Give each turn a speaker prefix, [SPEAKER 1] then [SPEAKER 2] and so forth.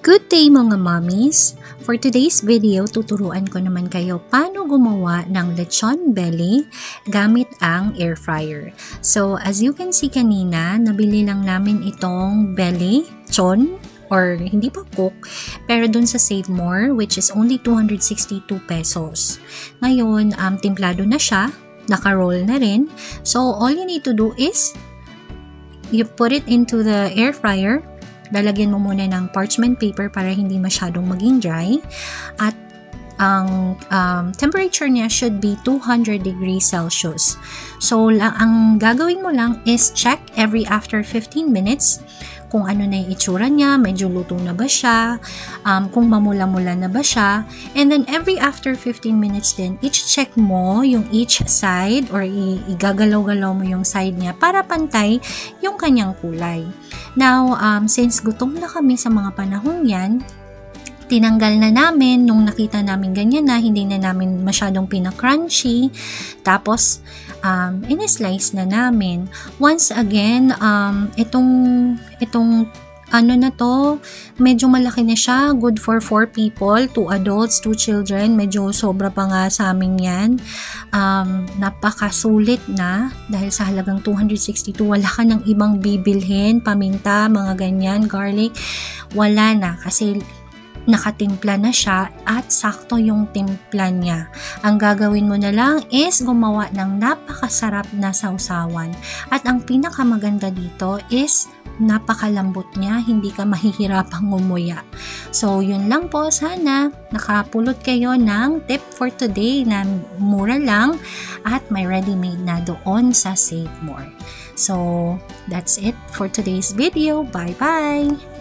[SPEAKER 1] Good day mga mommies! For today's video, tuturuan ko naman kayo paano gumawa ng lechon belly gamit ang air fryer. So as you can see kanina, nabili lang namin itong belly, chon, or hindi pa cook, pero dun sa Save More, which is only 262 pesos. Ngayon, timplado na siya, naka-roll na rin. So all you need to do is, you put it into the air fryer. Lalagyan mo muna ng parchment paper para hindi masyadong maging dry. At ang temperature niya should be 200 degrees Celsius. So, ang gagawin mo lang is check every after 15 minutes kung ano na yung itsura niya, medyo luto na ba siya, kung mamula-mula na ba siya. And then, every after 15 minutes din, i-check mo yung each side or igagalaw-galaw mo yung side niya para pantay yung kanyang kulay. Now, since gutom na kami sa mga panahong yan, tinanggal na namin nung nakita namin ganyan na, hindi na namin masyadong pinakrunchy. Tapos, in-slice na namin. Once again, itong ano na to, medyo malaki na siya. Good for 4 people, 2 adults, 2 children. Medyo sobra pa nga sa amin yan. Napakasulit na dahil sa halagang 262. Wala ka ng ibang bibilhin, paminta, mga ganyan, garlic. Wala na kasi nakatimpla na siya at sakto yung timpla niya. Ang gagawin mo na lang is gumawa ng napakasarap na sausawan. At ang pinakamaganda dito is napakalambot niya, hindi ka mahihirapang ngumuya. So, yun lang po. Sana nakapulot kayo ng tip for today na mura lang at may ready-made na doon sa Save More. So, that's it for today's video. Bye-bye!